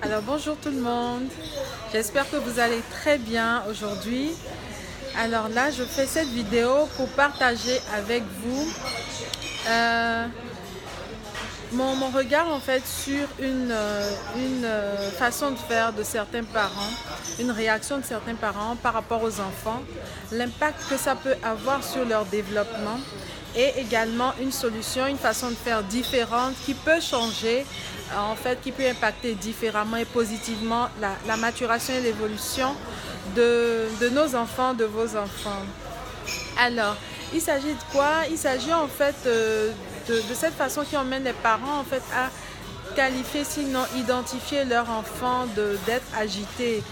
Alors bonjour tout le monde, j'espère que vous allez très bien aujourd'hui. Alors là, je fais cette vidéo pour partager avec vous mon regard en fait sur une façon de faire de certains parents, une réaction de certains parents par rapport aux enfants, l'impact que ça peut avoir sur leur développement et également une solution, une façon de faire différente qui peut changer, en fait, qui peut impacter différemment et positivement la maturation et l'évolution de nos enfants, de vos enfants. Alors, il s'agit de quoi? Il s'agit en fait de cette façon qui emmène les parents en fait à qualifier, sinon identifier leur enfant d'être agité.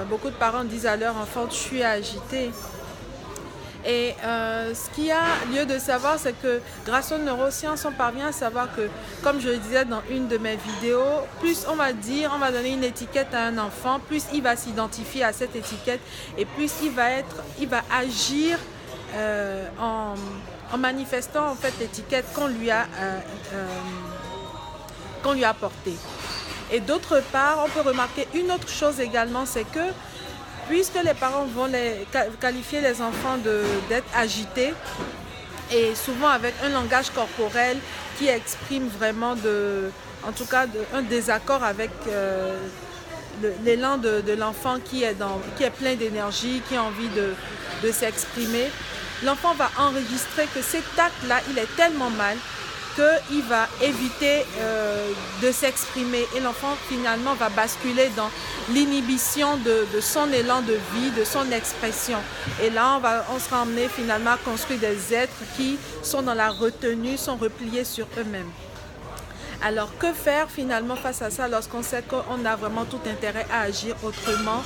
Beaucoup de parents disent à leur enfant: tu suis agité. Et ce qu'il y a lieu de savoir, c'est que grâce aux neurosciences, on parvient à savoir que, comme je le disais dans une de mes vidéos, plus on va donner une étiquette à un enfant, plus il va s'identifier à cette étiquette et plus il va agir en manifestant en fait l'étiquette qu'on lui a apportée. Et d'autre part, on peut remarquer une autre chose également, c'est que puisque les parents vont qualifier les enfants d'être agités, et souvent avec un langage corporel qui exprime vraiment un désaccord avec l'élan de l'enfant qui est plein d'énergie, qui a envie de s'exprimer, l'enfant va enregistrer que cet acte-là, il est tellement mal qu'il va éviter de s'exprimer et l'enfant finalement va basculer dans l'inhibition de son élan de vie, de son expression. Et là, on sera emmené finalement à construire des êtres qui sont dans la retenue, sont repliés sur eux-mêmes. Alors, que faire finalement face à ça lorsqu'on sait qu'on a vraiment tout intérêt à agir autrement?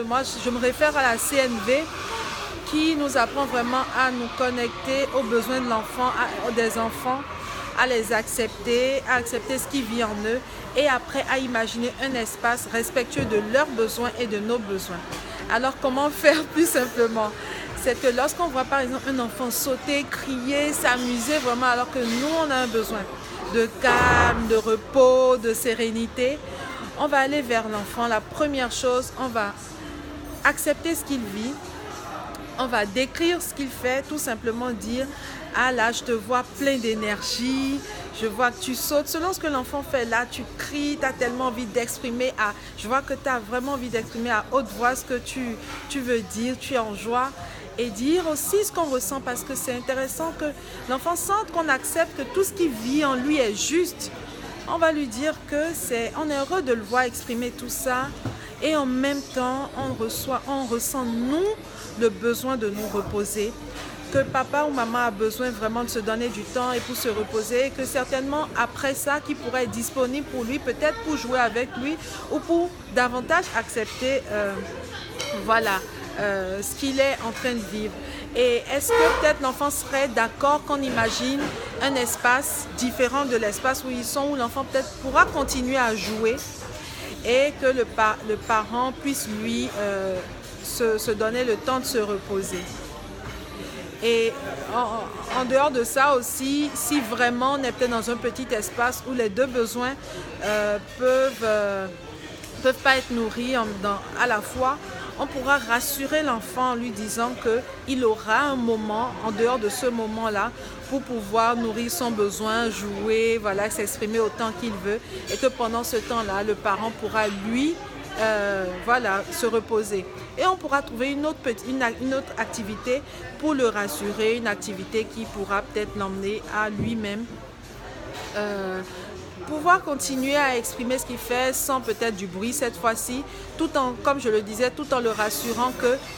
Moi, je me réfère à la CNV, qui nous apprend vraiment à nous connecter aux besoins de des enfants, à les accepter, à accepter ce qui vit en eux et après à imaginer un espace respectueux de leurs besoins et de nos besoins. Alors comment faire plus simplement? C'est que lorsqu'on voit par exemple un enfant sauter, crier, s'amuser vraiment alors que nous on a un besoin de calme, de repos, de sérénité, on va aller vers l'enfant. La première chose, on va accepter ce qu'il vit. On va décrire ce qu'il fait, tout simplement dire: ah là, je te vois plein d'énergie, je vois que tu sautes. Selon ce que l'enfant fait, là, tu cries, tu as tellement envie d'exprimer. Je vois que tu as vraiment envie d'exprimer à haute voix ce que tu veux dire, tu es en joie. Et dire aussi ce qu'on ressent, parce que c'est intéressant que l'enfant sente qu'on accepte que tout ce qu'il vit en lui est juste. On va lui dire on est heureux de le voir exprimer tout ça. Et en même temps, on ressent, nous, le besoin de nous reposer, que papa ou maman a besoin vraiment de se donner du temps et pour se reposer, et que certainement après ça, qui pourrait être disponible pour lui, peut-être pour jouer avec lui ou pour davantage accepter ce qu'il est en train de vivre. Et est-ce que peut-être l'enfant serait d'accord qu'on imagine un espace différent de l'espace où ils sont, où l'enfant peut-être pourra continuer à jouer et que le parent puisse lui se donner le temps de se reposer. Et en dehors de ça aussi, si vraiment on est peut-être dans un petit espace où les deux besoins peuvent pas être nourris à la fois, on pourra rassurer l'enfant en lui disant qu'il aura un moment, en dehors de ce moment-là, pour pouvoir nourrir son besoin, jouer, s'exprimer autant qu'il veut, et que pendant ce temps-là, le parent pourra lui se reposer. Et on pourra trouver une autre activité pour le rassurer, une activité qui pourra peut-être l'emmener à lui-même pouvoir continuer à exprimer ce qu'il fait sans peut-être du bruit cette fois-ci, comme je le disais, tout en le rassurant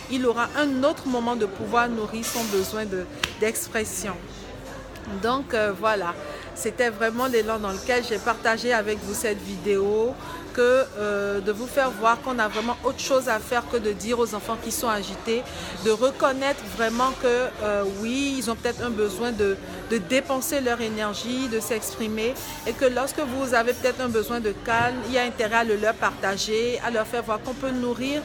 qu'il aura un autre moment de pouvoir nourrir son besoin d'expression. Donc voilà, c'était vraiment l'élan dans lequel j'ai partagé avec vous cette vidéo, de vous faire voir qu'on a vraiment autre chose à faire que de dire aux enfants qui sont agités, de reconnaître vraiment que oui, ils ont peut-être un besoin de dépenser leur énergie, de s'exprimer, et que lorsque vous avez peut-être un besoin de calme, il y a intérêt à le leur partager, à leur faire voir qu'on peut nourrir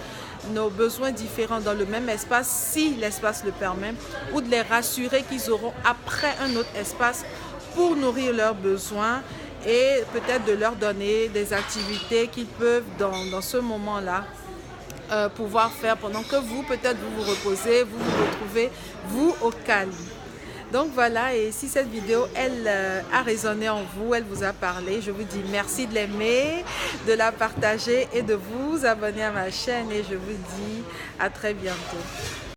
nos besoins différents dans le même espace, si l'espace le permet, ou de les rassurer qu'ils auront après un autre espace pour nourrir leurs besoins et peut-être de leur donner des activités qu'ils peuvent dans ce moment-là pouvoir faire pendant que vous, peut-être vous vous reposez, vous vous retrouvez, vous, au calme. Donc voilà, et si cette vidéo, elle a résonné en vous, elle vous a parlé, je vous dis merci de l'aimer, de la partager et de vous abonner à ma chaîne. Et je vous dis à très bientôt.